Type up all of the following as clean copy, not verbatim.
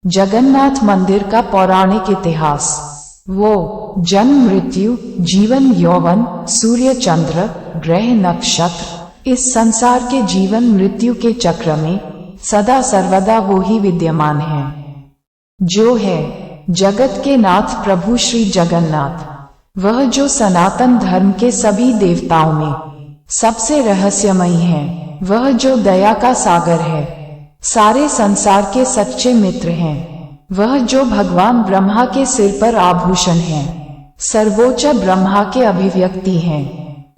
जगन्नाथ मंदिर का पौराणिक इतिहास। वो जन्म, मृत्यु, जीवन, यौवन, सूर्य, चंद्र, ग्रह, नक्षत्र, इस संसार के जीवन मृत्यु के चक्र में सदा सर्वदा वो ही विद्यमान है, जो है जगत के नाथ प्रभु श्री जगन्नाथ। वह जो सनातन धर्म के सभी देवताओं में सबसे रहस्यमयी है, वह जो दया का सागर है, सारे संसार के सच्चे मित्र हैं, वह जो भगवान ब्रह्मा के सिर पर आभूषण है, सर्वोच्च ब्रह्मा के अभिव्यक्ति हैं,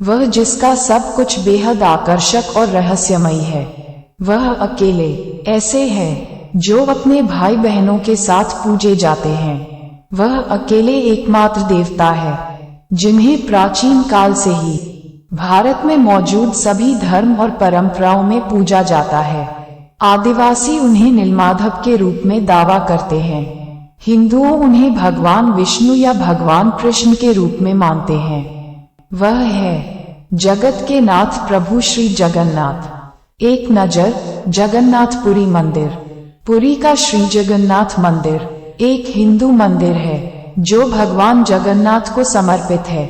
वह जिसका सब कुछ बेहद आकर्षक और रहस्यमयी है, वह अकेले ऐसे है जो अपने भाई बहनों के साथ पूजे जाते हैं। वह अकेले एकमात्र देवता है जिन्हें प्राचीन काल से ही भारत में मौजूद सभी धर्म और परंपराओं में पूजा जाता है। आदिवासी उन्हें नीलमाधव के रूप में दावा करते हैं। हिंदुओं उन्हें भगवान विष्णु या भगवान कृष्ण के रूप में मानते हैं। वह है जगत के नाथ प्रभु श्री जगन्नाथ। एक नजर जगन्नाथपुरी मंदिर। पुरी का श्री जगन्नाथ मंदिर एक हिंदू मंदिर है जो भगवान जगन्नाथ को समर्पित है।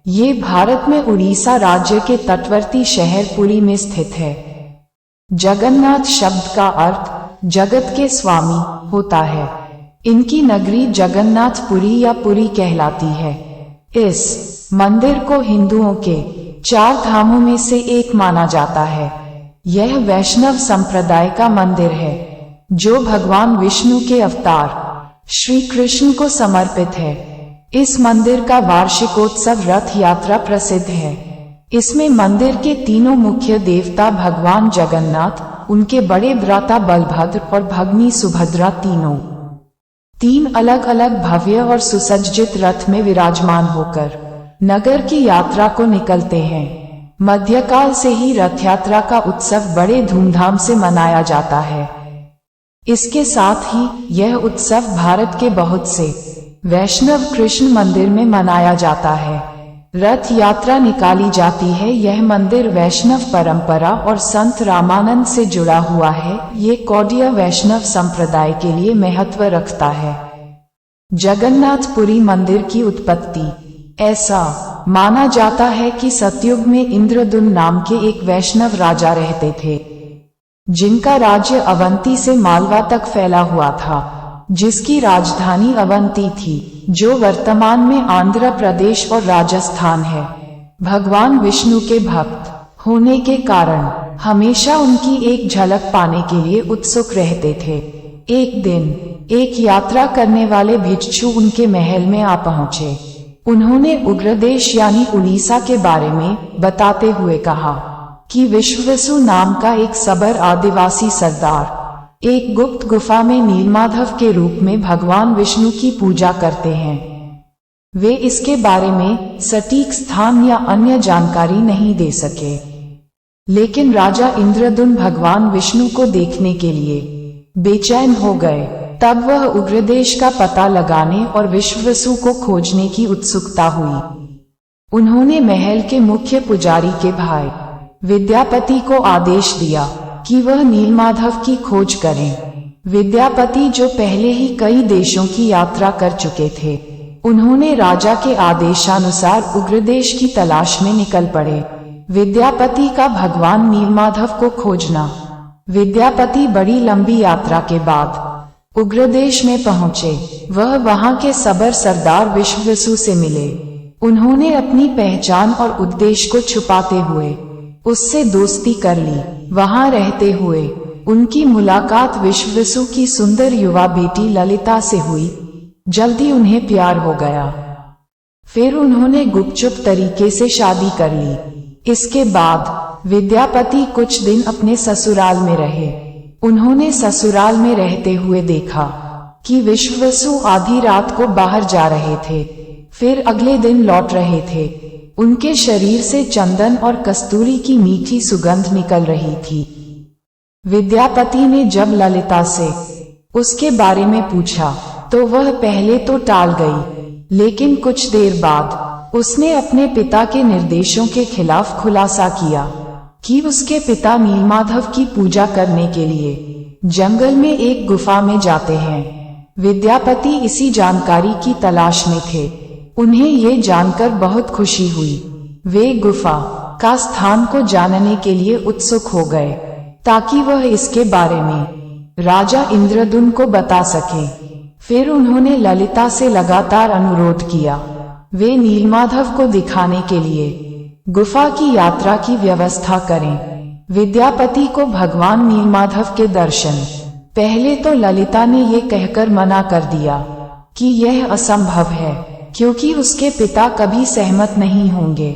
ये भारत में उड़ीसा राज्य के तटवर्ती शहर पुरी में स्थित है। जगन्नाथ शब्द का अर्थ जगत के स्वामी होता है। इनकी नगरी जगन्नाथपुरी या पुरी कहलाती है। इस मंदिर को हिंदुओं के 4 धामों में से एक माना जाता है। यह वैष्णव संप्रदाय का मंदिर है जो भगवान विष्णु के अवतार श्री कृष्ण को समर्पित है। इस मंदिर का वार्षिकोत्सव रथ यात्रा प्रसिद्ध है। इसमें मंदिर के तीनों मुख्य देवता भगवान जगन्नाथ, उनके बड़े भ्राता बलभद्र और भगनी सुभद्रा तीन अलग अलग भव्य और सुसज्जित रथ में विराजमान होकर नगर की यात्रा को निकलते हैं। मध्यकाल से ही रथ यात्रा का उत्सव बड़े धूमधाम से मनाया जाता है। इसके साथ ही यह उत्सव भारत के बहुत से वैष्णव कृष्ण मंदिर में मनाया जाता है। रथ यात्रा निकाली जाती है। यह मंदिर वैष्णव परंपरा और संत रामानंद से जुड़ा हुआ है। ये कौड़िया वैष्णव संप्रदाय के लिए महत्व रखता है। जगन्नाथपुरी मंदिर की उत्पत्ति। ऐसा माना जाता है कि सतयुग में इंद्रदुम्न नाम के एक वैष्णव राजा रहते थे, जिनका राज्य अवंती से मालवा तक फैला हुआ था, जिसकी राजधानी अवंती थी, जो वर्तमान में आंध्र प्रदेश और राजस्थान है। भगवान विष्णु के भक्त होने के कारण हमेशा उनकी एक झलक पाने के लिए उत्सुक रहते थे। एक दिन एक यात्रा करने वाले भिक्षु उनके महल में आ पहुंचे। उन्होंने उग्रदेश यानी उड़ीसा के बारे में बताते हुए कहा कि विश्ववसु नाम का एक सबर आदिवासी सरदार एक गुप्त गुफा में नीलमाधव के रूप में भगवान विष्णु की पूजा करते हैं। वे इसके बारे में सटीक स्थान या अन्य जानकारी नहीं दे सके, लेकिन राजा इंद्रदुम्न भगवान विष्णु को देखने के लिए बेचैन हो गए। तब वह उग्रदेश का पता लगाने और विश्ववसु को खोजने की उत्सुकता हुई। उन्होंने महल के मुख्य पुजारी के भाई विद्यापति को आदेश दिया कि वह नीलमाधव की खोज करें। विद्यापति जो पहले ही कई देशों की यात्रा कर चुके थे, उन्होंने राजा के आदेशानुसार उग्रदेश की तलाश में निकल पड़े। विद्यापति का भगवान नीलमाधव को खोजना। विद्यापति बड़ी लंबी यात्रा के बाद उग्रदेश में पहुंचे। वह वहां के सबर सरदार विश्ववसु से मिले। उन्होंने अपनी पहचान और उद्देश्य को छुपाते हुए उससे दोस्ती कर ली। वहां रहते हुए उनकी मुलाकात विश्ववसु की सुंदर युवा बेटी ललिता से हुई। जल्दी उन्हें प्यार हो गया। फिर उन्होंने गुपचुप तरीके से शादी कर ली। इसके बाद विद्यापति कुछ दिन अपने ससुराल में रहे। उन्होंने ससुराल में रहते हुए देखा कि विश्ववसु आधी रात को बाहर जा रहे थे, फिर अगले दिन लौट रहे थे। उनके शरीर से चंदन और कस्तूरी की मीठी सुगंध निकल रही थी। विद्यापति ने जब ललिता से उसके बारे में पूछा तो वह पहले तो टाल गई, लेकिन कुछ देर बाद उसने अपने पिता के निर्देशों के खिलाफ खुलासा किया कि उसके पिता नीलमाधव की पूजा करने के लिए जंगल में एक गुफा में जाते हैं। विद्यापति इसी जानकारी की तलाश में थे। उन्हें ये जानकर बहुत खुशी हुई। वे गुफा का स्थान को जानने के लिए उत्सुक हो गए ताकि वह इसके बारे में राजा इंद्रद्युम्न को बता सके। फिर उन्होंने ललिता से लगातार अनुरोध किया। वे नीलमाधव को दिखाने के लिए गुफा की यात्रा की व्यवस्था करें। विद्यापति को भगवान नीलमाधव के दर्शन। पहले तो ललिता ने ये कहकर मना कर दिया कि यह असंभव है, क्योंकि उसके पिता कभी सहमत नहीं होंगे।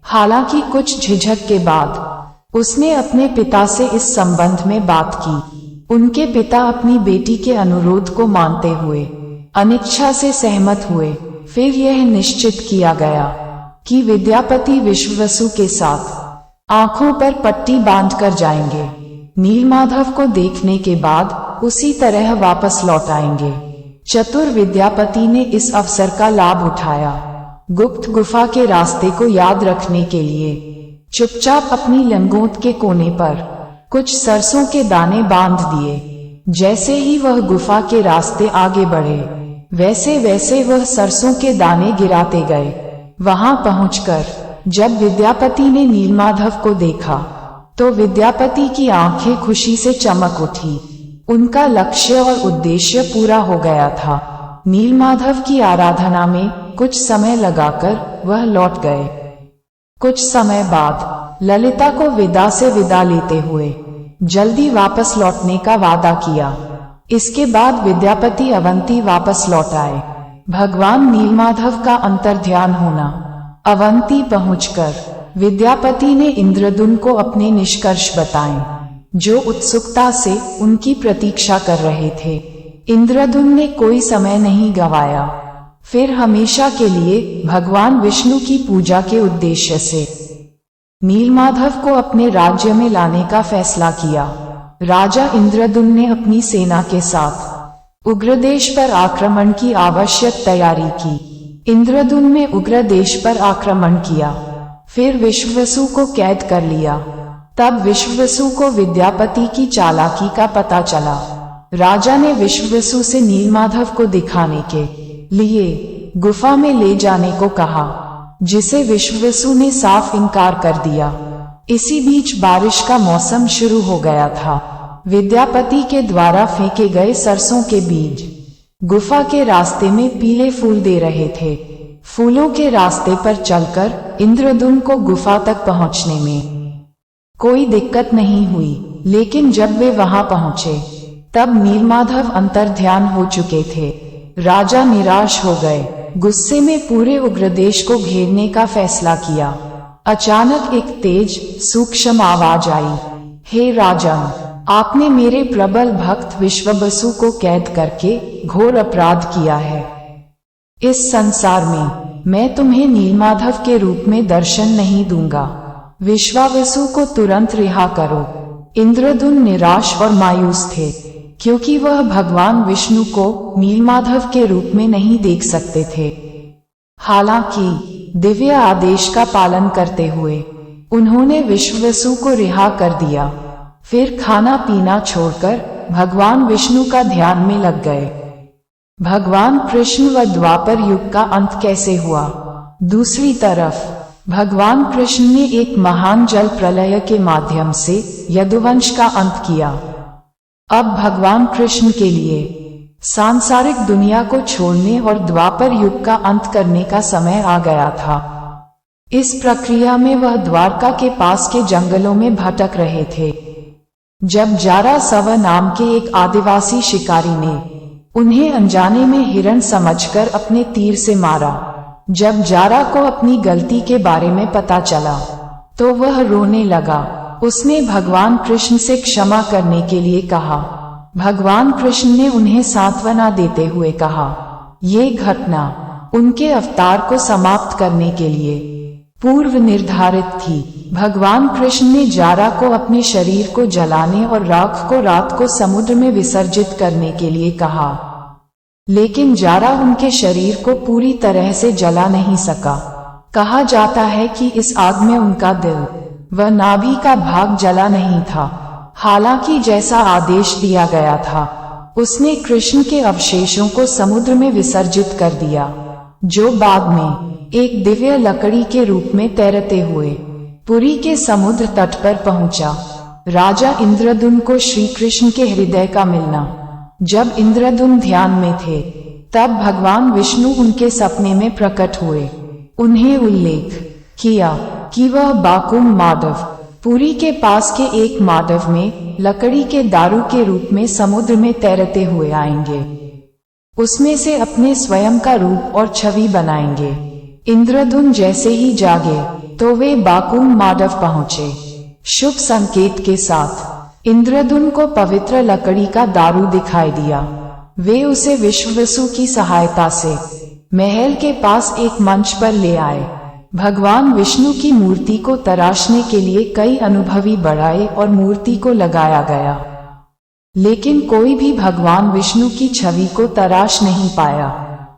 हालांकि कुछ झिझक के बाद उसने अपने पिता से इस संबंध में बात की। उनके पिता अपनी बेटी के अनुरोध को मानते हुए अनिच्छा से सहमत हुए। फिर यह निश्चित किया गया कि विद्यापति विश्ववसु के साथ आंखों पर पट्टी बांधकर जाएंगे। नीलमाधव को देखने के बाद उसी तरह वापस लौट आएंगे। चतुर विद्यापति ने इस अवसर का लाभ उठाया। गुप्त गुफा के रास्ते को याद रखने के लिए चुपचाप अपनी लंगोट के कोने पर कुछ सरसों के दाने बांध दिए। जैसे ही वह गुफा के रास्ते आगे बढ़े, वैसे वैसे वह सरसों के दाने गिराते गए। वहां पहुंचकर जब विद्यापति ने नीलमाधव को देखा तो विद्यापति की आंखें खुशी से चमक उठी। उनका लक्ष्य और उद्देश्य पूरा हो गया था। नीलमाधव की आराधना में कुछ समय लगाकर वह लौट गए। कुछ समय बाद ललिता को विदा से विदा लेते हुए जल्दी वापस लौटने का वादा किया। इसके बाद विद्यापति अवंती वापस लौट आए। भगवान नीलमाधव का अंतर्ध्यान होना। अवंती पहुंचकर विद्यापति ने इंद्रद्युम्न को अपने निष्कर्ष बताए, जो उत्सुकता से उनकी प्रतीक्षा कर रहे थे। इंद्रद्युम्न ने कोई समय नहीं गंवाया। फिर हमेशा के लिए भगवान विष्णु की पूजा के उद्देश्य से नीलमाधव को अपने राज्य में लाने का फैसला किया। राजा इंद्रद्युम्न ने अपनी सेना के साथ उग्रदेश पर आक्रमण की आवश्यक तैयारी की। इंद्रद्युम्न ने उग्रदेश पर आक्रमण किया, फिर विश्ववसु को कैद कर लिया। तब विश्ववसु को विद्यापति की चालाकी का पता चला। राजा ने विश्ववसु से नीलमाधव को दिखाने के लिए गुफा में ले जाने को कहा, जिसे विश्ववसु ने साफ इनकार कर दिया। इसी बीच बारिश का मौसम शुरू हो गया था। विद्यापति के द्वारा फेंके गए सरसों के बीज गुफा के रास्ते में पीले फूल दे रहे थे। फूलों के रास्ते पर चलकर इंद्रद्युम्न को गुफा तक पहुंचने में कोई दिक्कत नहीं हुई, लेकिन जब वे वहां पहुंचे तब नीलमाधव अंतर्ध्यान हो चुके थे। राजा निराश हो गए। गुस्से में पूरे उग्रदेश को घेरने का फैसला किया। अचानक एक तेज सूक्ष्म आवाज आई, हे राजन, आपने मेरे प्रबल भक्त विश्ववसु को कैद करके घोर अपराध किया है। इस संसार में मैं तुम्हें नीलमाधव के रूप में दर्शन नहीं दूंगा। विश्ववसु को तुरंत रिहा करो। इंद्रद्युम्न निराश और मायूस थे, क्योंकि वह भगवान विष्णु को नीलमाधव के रूप में नहीं देख सकते थे। हालांकि दिव्य आदेश का पालन करते हुए उन्होंने विश्ववसु को रिहा कर दिया। फिर खाना पीना छोड़कर भगवान विष्णु का ध्यान में लग गए। भगवान कृष्ण व द्वापर युग का अंत कैसे हुआ? दूसरी तरफ भगवान कृष्ण ने एक महान जल प्रलय के माध्यम से यदुवंश का अंत किया। अब भगवान कृष्ण के लिए सांसारिक दुनिया को छोड़ने और द्वापर युग का अंत करने का समय आ गया था। इस प्रक्रिया में वह द्वारका के पास के जंगलों में भटक रहे थे, जब जारासव नाम के एक आदिवासी शिकारी ने उन्हें अनजाने में हिरण समझकर अपने तीर से मारा। जब जारा को अपनी गलती के बारे में पता चला तो वह रोने लगा। उसने भगवान कृष्ण से क्षमा करने के लिए कहा। भगवान कृष्ण ने उन्हें सांत्वना देते हुए कहा, ये घटना उनके अवतार को समाप्त करने के लिए पूर्व निर्धारित थी। भगवान कृष्ण ने जारा को अपने शरीर को जलाने और राख को रात को समुद्र में विसर्जित करने के लिए कहा, लेकिन जारा उनके शरीर को पूरी तरह से जला नहीं सका। कहा जाता है कि इस आग में उनका दिल व नाभि का भाग जला नहीं था। हालांकि जैसा आदेश दिया गया था, उसने कृष्ण के अवशेषों को समुद्र में विसर्जित कर दिया, जो बाद में एक दिव्य लकड़ी के रूप में तैरते हुए पुरी के समुद्र तट पर पहुंचा। राजा इंद्रद्युम्न को श्री कृष्ण के हृदय का मिलना। जब इंद्रद्युम्न ध्यान में थे, तब भगवान विष्णु उनके सपने में प्रकट हुए। उन्हें उल्लेख किया कि वह बाकुम माधव पुरी के पास के एक माधव में लकड़ी के दारू के रूप में समुद्र में तैरते हुए आएंगे। उसमें से अपने स्वयं का रूप और छवि बनाएंगे। इंद्रद्युम्न जैसे ही जागे तो वे बाकुम माधव पहुंचे। शुभ संकेत के साथ इंद्रद्युम्न को पवित्र लकड़ी का दारू दिखाई दिया। वे उसे विश्ववसु की सहायता से महल के पास एक मंच पर ले आए। भगवान विष्णु की मूर्ति को तराशने के लिए कई अनुभवी बढ़ाए और मूर्ति को लगाया गया, लेकिन कोई भी भगवान विष्णु की छवि को तराश नहीं पाया।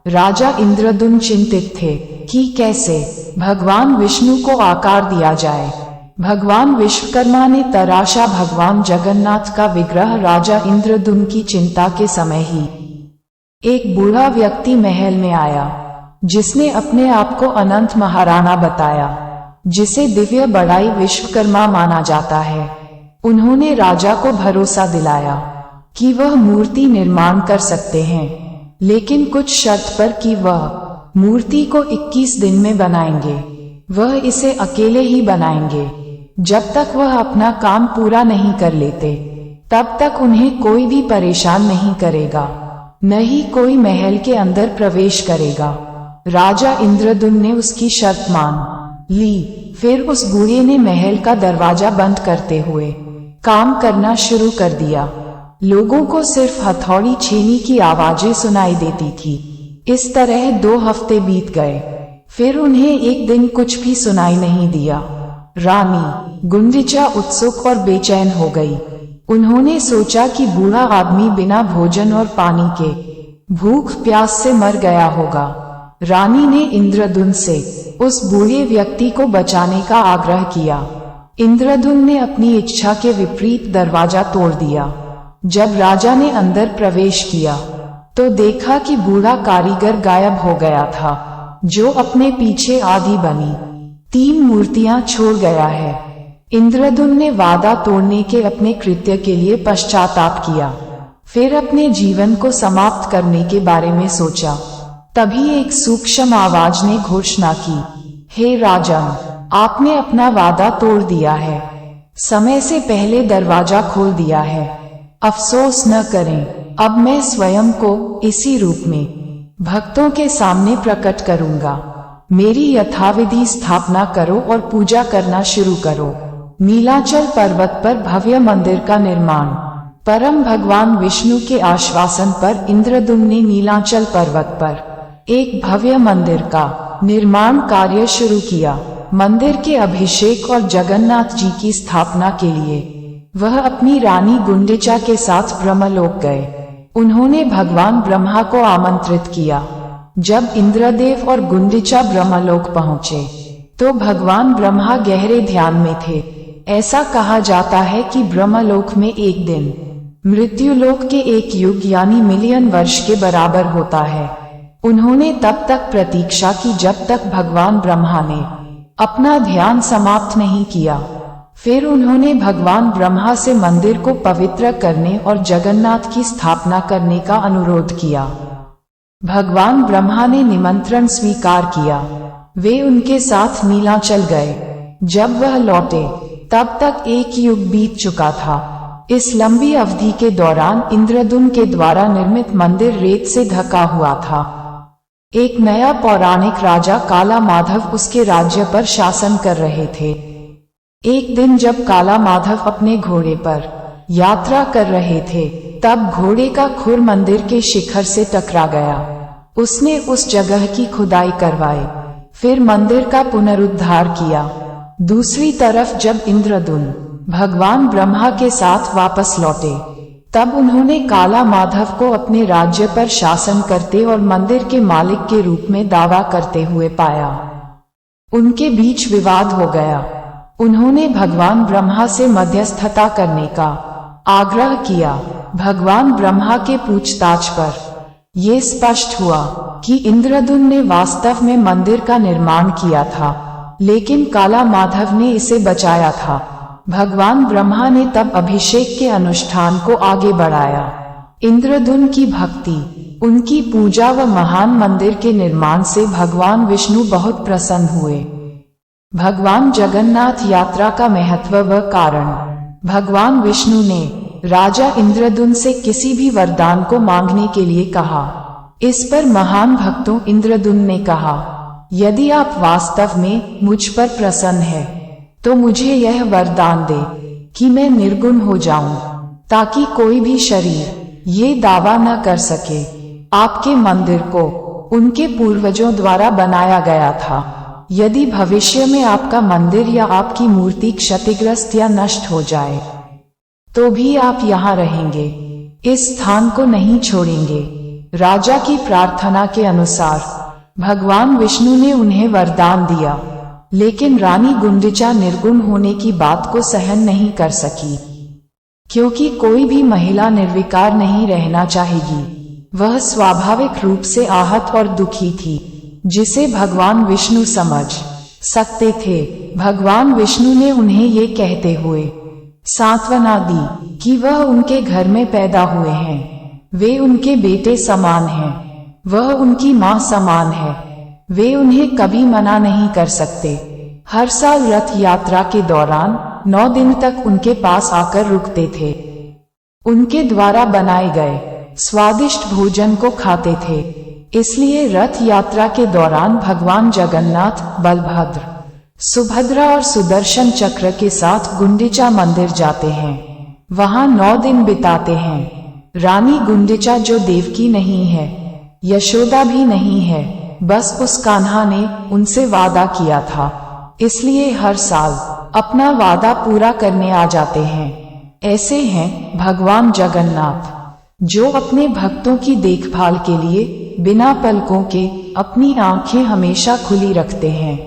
राजा इंद्रद्युम्न चिंतित थे कि कैसे भगवान विष्णु को आकार दिया जाए। भगवान विश्वकर्मा ने तराशा भगवान जगन्नाथ का विग्रह। राजा इंद्रद्युम्न की चिंता के समय ही एक बूढ़ा व्यक्ति महल में आया, जिसने अपने आप को अनंत महाराणा बताया, जिसे दिव्य बड़ाई विश्वकर्मा माना जाता है। उन्होंने राजा को भरोसा दिलाया कि वह मूर्ति निर्माण कर सकते हैं, लेकिन कुछ शर्त पर कि वह मूर्ति को 21 दिन में बनाएंगे। वह इसे अकेले ही बनाएंगे। जब तक वह अपना काम पूरा नहीं कर लेते, तब तक उन्हें कोई भी परेशान नहीं करेगा, न ही कोई महल के अंदर प्रवेश करेगा। राजा इंद्रद्युम्न ने उसकी शर्त मान ली। फिर उस बूढ़े ने महल का दरवाजा बंद करते हुए काम करना शुरू कर दिया। लोगों को सिर्फ हथौड़ी छेनी की आवाजें सुनाई देती थी। इस तरह 2 हफ्ते बीत गए। फिर उन्हें एक दिन कुछ भी सुनाई नहीं दिया। रानी गुंडिचा उत्सुक और बेचैन हो गई। उन्होंने सोचा कि बूढ़ा आदमी बिना भोजन और पानी के भूख प्यास से मर गया होगा। रानी ने इंद्रद्युम्न से उस बूढ़े व्यक्ति को बचाने का आग्रह किया। इंद्रद्युम्न ने अपनी इच्छा के विपरीत दरवाजा तोड़ दिया। जब राजा ने अंदर प्रवेश किया, तो देखा कि बूढ़ा कारीगर गायब हो गया था, जो अपने पीछे आधी बनी 3 मूर्तियां छोड़ गया है। इंद्रद्युम्न ने वादा तोड़ने के अपने कृत्य के लिए पश्चाताप किया। फिर अपने जीवन को समाप्त करने के बारे में सोचा। तभी एक सूक्ष्म आवाज ने घोषणा की, हे राजन, आपने अपना वादा तोड़ दिया है। समय से पहले दरवाजा खोल दिया है। अफसोस न करें, अब मैं स्वयं को इसी रूप में भक्तों के सामने प्रकट करूंगा। मेरी यथाविधि स्थापना करो और पूजा करना शुरू करो। नीलाचल पर्वत पर भव्य मंदिर का निर्माण। परम भगवान विष्णु के आश्वासन पर इंद्रद्युम्न ने नीलाचल पर्वत पर एक भव्य मंदिर का निर्माण कार्य शुरू किया। मंदिर के अभिषेक और जगन्नाथ जी की स्थापना के लिए वह अपनी रानी गुंडिचा के साथ ब्रह्मलोक गए। उन्होंने भगवान ब्रह्मा को आमंत्रित किया। जब इंद्रदेव और गुंडिचा ब्रह्मलोक पहुंचे, तो भगवान ब्रह्मा गहरे ध्यान में थे। ऐसा कहा जाता है कि ब्रह्मलोक में एक दिन मृत्युलोक के 1 युग यानी मिलियन वर्ष के बराबर होता है। उन्होंने तब तक प्रतीक्षा की जब तक भगवान ब्रह्मा ने अपना ध्यान समाप्त नहीं किया। फिर उन्होंने भगवान ब्रह्मा से मंदिर को पवित्र करने और जगन्नाथ की स्थापना करने का अनुरोध किया। भगवान ब्रह्मा ने निमंत्रण स्वीकार किया। वे उनके साथ नीलाचल गए। जब वह लौटे, तब तक 1 युग बीत चुका था। इस लंबी अवधि के दौरान इंद्रद्युम्न के द्वारा निर्मित मंदिर रेत से ढका हुआ था। एक नया पौराणिक राजा काला माधव उसके राज्य पर शासन कर रहे थे। एक दिन जब काला माधव अपने घोड़े पर यात्रा कर रहे थे, तब घोड़े का खुर मंदिर के शिखर से टकरा गया। उसने उस जगह की खुदाई करवाई, फिर मंदिर का पुनरुद्धार किया। दूसरी तरफ जब इंद्रद्युम्न भगवान ब्रह्मा के साथ वापस लौटे, तब उन्होंने काला माधव को अपने राज्य पर शासन करते और मंदिर के मालिक के रूप में दावा करते हुए पाया। उनके बीच विवाद हो गया। उन्होंने भगवान ब्रह्मा से मध्यस्थता करने का आग्रह किया। भगवान ब्रह्मा के पूछताछ पर ये स्पष्ट हुआ कि इंद्रद्युम्न ने वास्तव में मंदिर का निर्माण किया था, लेकिन काला माधव ने इसे बचाया था। भगवान ब्रह्मा ने तब अभिषेक के अनुष्ठान को आगे बढ़ाया। इंद्रद्युम्न की भक्ति, उनकी पूजा व महान मंदिर के निर्माण से भगवान विष्णु बहुत प्रसन्न हुए। भगवान जगन्नाथ यात्रा का महत्व व कारण। भगवान विष्णु ने राजा इंद्रद्युम्न से किसी भी वरदान को मांगने के लिए कहा। इस पर महान भक्तों इंद्रद्युम्न ने कहा, यदि आप वास्तव में मुझ पर प्रसन्न हैं, तो मुझे यह वरदान दे कि मैं निर्गुण हो जाऊं, ताकि कोई भी शरीर ये दावा न कर सके। आपके मंदिर को उनके पूर्वजों द्वारा बनाया गया था। यदि भविष्य में आपका मंदिर या आपकी मूर्ति क्षतिग्रस्त या नष्ट हो जाए, तो भी आप यहाँ रहेंगे, इस स्थान को नहीं छोड़ेंगे। राजा की प्रार्थना के अनुसार भगवान विष्णु ने उन्हें वरदान दिया, लेकिन रानी गुंडिचा निर्गुण होने की बात को सहन नहीं कर सकी, क्योंकि कोई भी महिला निर्विकार नहीं रहना चाहेगी। वह स्वाभाविक रूप से आहत और दुखी थी, जिसे भगवान विष्णु समझ सकते थे। भगवान विष्णु ने उन्हें ये कहते हुए सांत्वना दी कि वह उनके घर में पैदा हुए हैं, वे उनके बेटे समान हैं, वह उनकी माँ समान है, वे उन्हें कभी मना नहीं कर सकते। हर साल रथ यात्रा के दौरान 9 दिन तक उनके पास आकर रुकते थे, उनके द्वारा बनाए गए स्वादिष्ट भोजन को खाते थे। इसलिए रथ यात्रा के दौरान भगवान जगन्नाथ, बलभद्र, सुभद्रा और सुदर्शन चक्र के साथ गुंडिचा मंदिर जाते हैं, वहां 9 दिन बिताते हैं। रानी गुंडिचा जो देवकी नहीं है, यशोदा भी नहीं है, बस उस कान्हा ने उनसे वादा किया था, इसलिए हर साल अपना वादा पूरा करने आ जाते हैं। ऐसे हैं भगवान जगन्नाथ, जो अपने भक्तों की देखभाल के लिए बिना पलकों के अपनी आंखें हमेशा खुली रखते हैं।